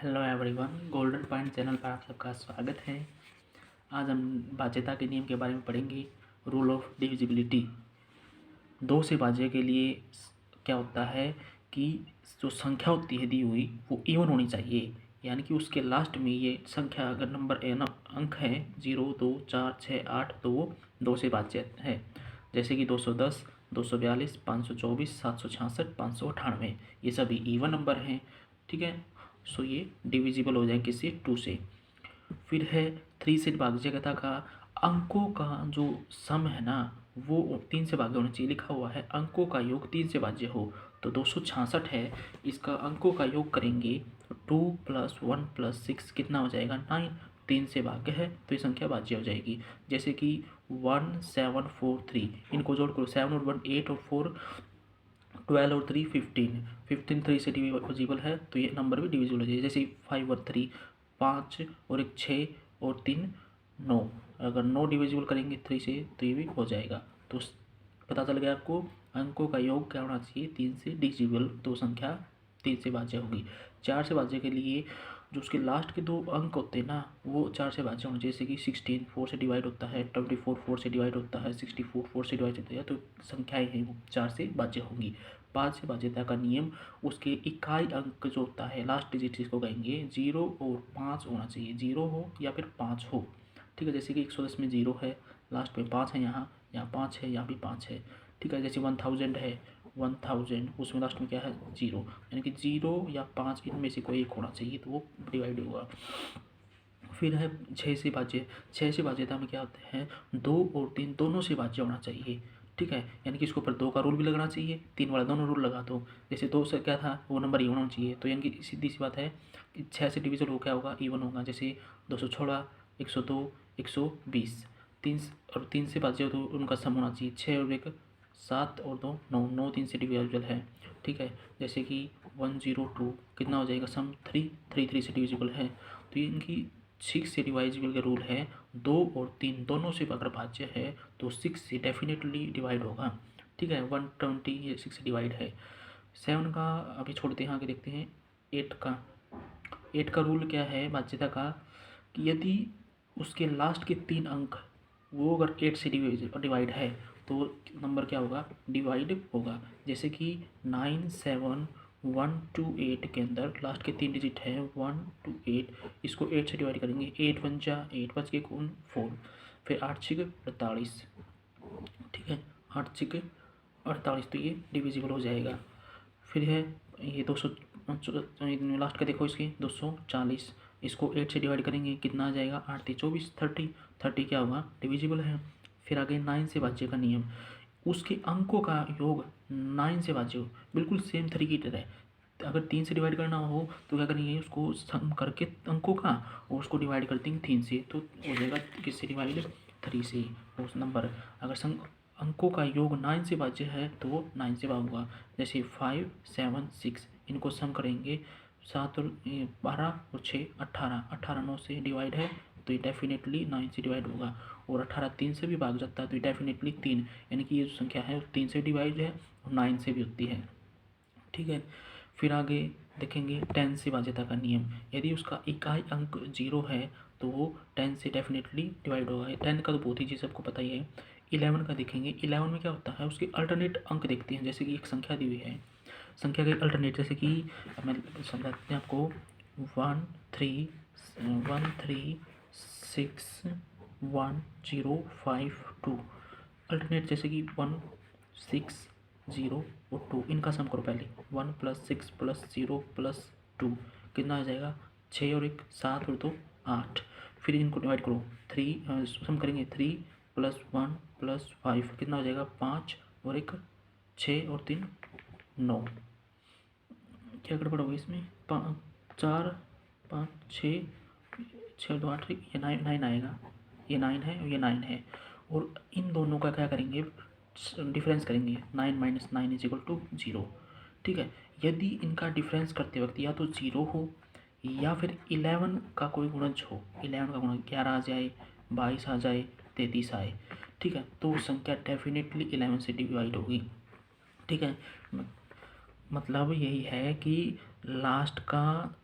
Hello everyone, golden point channel पर आप सबका स्वागत है। आज हम भाज्यता के नियम के बारे में पढ़ेंगे। Rule of divisibility. दो से भाज्य के लिए क्या होता है कि जो संख्या होती है दी हुई वो इवन होनी चाहिए, यानी कि उसके लास्ट में ये संख्या अगर नंबर अंक है 0, 2, 4, 6, 8 तो वो दो से भाज्य है। जैसे कि 210, 242, 524, 766, 598 ये सभी इवन नंबर हैं। ठीक है, सो ये डिविजिबल हो जाए किसी 2 से। फिर है 3 से भाज्यता का अंकों का जो सम है ना वो 3 से भाज्य होना चाहिए। लिखा हुआ है अंकों का योग 3 से भाज्य हो, तो 266 है, इसका अंकों का योग करेंगे 2 + 1 + 6 कितना हो जाएगा 9। 3 से भाग्य है तो ये संख्या भाज्य हो जाएगी। जैसे कि 1743, इनको जोड़ करो, 7 और 1 8 और 4 12 और 3 15, 15 3 से डिविजिबल है तो ये नंबर भी डिविजिबल हो जाएगा। जैसे 5 और 3 5 और 1 6 और 3 9, अगर 9 डिविजिबल करेंगे 3 से तो ये भी हो जाएगा। तो पता चल गया आपको अंकों का योग क्या होना चाहिए 3 से डिविजिबल, तो संख्या 3 से भाज्य होगी। 4 से भाज्य के लिए जो उसके लास्ट के 2 अंक होते हैं ना वो 4 से भाज्य होंगे। जैसे कि 16 4 से डिवाइड होता है, 24 4 से डिवाइड होता है, 64 4 से डिवाइड होता है, तो संख्याएं हैं वो 4 से भाज्य होंगी। 5 से भाज्यता का नियम, उसके इकाई अंक जो होता है लास्ट डिजिट जिसको कहेंगे 0 और 5 होना चाहिए, 0 हो या फिर 5 हो। ठीक है, जैसे कि 110 में 0 है, लास्ट में 5 है, यहाँ 5 है, यहाँ भी 5 है। ठीक है, जैसे 1000 है, 1000 उसमें लास्ट में क्या है 0, यानी कि 0 या 5 इनमें से कोई एक होना चाहिए तो वो डिवाइड होगा। फिर है 6 से भाज्य। 6 से भाज्यता में क्या होता है 2 और 3 दोनों से भाज्य होना चाहिए। ठीक है, यानी कि इसके ऊपर 2 का रूल भी लगना चाहिए, 3 वाला दोनों रूल लगा दो। जैसे 2 से क्या था वो नंबर इवन होना चाहिए, तो यानी कि सीधी सी बात है कि 6 से डिविजन हो क्या होगा इवन होगा। जैसे 216, 102, 120, 3 और 3 से भाज्य हो तो उनका सम होना चाहिए। 6 और 1 7 और 2 9, 9 3 से डिविजिबल है। ठीक है, जैसे कि 102 कितना हो जाएगा सम 3, 3 3 से डिविजिबल है, तो ये इनकी 6 से डिवाइजिबल का रूल है। 2 और 3 दोनों से अगर भाज्य है तो 6 से डेफिनेटली डिवाइड होगा। ठीक है, 120 ये 6 से डिवाइड है। 7 का अभी छोड़ते हैं, आगे देखते हैं 8 का। 8 का रूल क्या है भाज्यता का कि यदि उसके लास्ट के 3 अंक वो अगर 8 से डिवाइड है तो नंबर क्या होगा डिवाइड होगा। जैसे कि 9 7 1 2 8 के अंदर लास्ट के 3 डिजिट है 1 2 8, इसको 8 से डिवाइड करेंगे, 8 1 जा 8 5 के कौन 4, फिर 8 6 48। ठीक है, 8 6 48 तो ये डिविजिबल हो जाएगा। फिर है ये 200 लास्ट का देखो इसकी 240, इसको 8 से डिवाइड करेंगे कितना आ जाएगा 8 3 24 30, 30 क्या होगा डिविजिबल है। फिर आगे 9 से भाज्य का नियम, उसके अंकों का योग 9 से भाज्य हो, बिल्कुल सेम तरीके की तरह। अगर 3 से डिवाइड करना हो तो क्या करेंगे उसको सम करके अंकों का और उसको डिवाइड कर देंगे 3 से, तो हो जाएगा किससे डिवाइड 3 से उस नंबर। अगर अंकों का योग 9 से भाज्य है तो वो 9 से भाग होगा। जैसे 5 7 6 इनको सम करेंगे 7 और 12 और 6 18, 18 9 से डिवाइड है तो ये डेफिनेटली 9 से डिवाइड होगा। और 18 3 से भी भाग जाता है तो ये डेफिनेटली 3, यानी कि ये जो संख्या है वो 3 से डिवाइड है और 9 से भी होती है। ठीक है, फिर आगे देखेंगे 10 से भाज्यता का नियम, यदि उसका इकाई अंक 0 है तो वो 10 से डेफिनेटली डिवाइड होगा। 10 का तो बहुत ही चीज़ सबको पता ही है। 11 का देखेंगे, 11 में क्या होता है उसके अल्टरनेट अंक देखते हैं। जैसे कि एक संख्या दी हुई है, संख्या के अल्टरनेट, जैसे कि मैं समझाते हैं आपको 1 3 1 3 6 1 0 5 2 अल्टरनेट, जैसे कि 1 6 0 और 2 इनका सम करो पहले, 1 + 6 + 0 + 2 कितना आ जाएगा 6 और 1 7 और 2 8। फिर इनको डिवाइड करो 3 सम करेंगे 3 + 1 + 5 कितना हो जाएगा 5 और 1 6 और 3 9। क्या गड़बड़ होगी इसमें 4 5 6 6 2 8, ये 9 आएगा, ये 9 है और ये 9 है। और इन दोनों का क्या करेंगे डिफरेंस करेंगे, 9 - 9 = 0। ठीक है, यदि इनका डिफरेंस करते वक्त या तो 0 हो या फिर 11 का कोई गुणज हो, 11 का गुणज 11 आ जाए 22 आ जाए 33 आए, ठीक है, तो संख्या डेफिनेटली 11 से डिवाइड होगी। ठीक है, मतलब यही है कि लास्ट का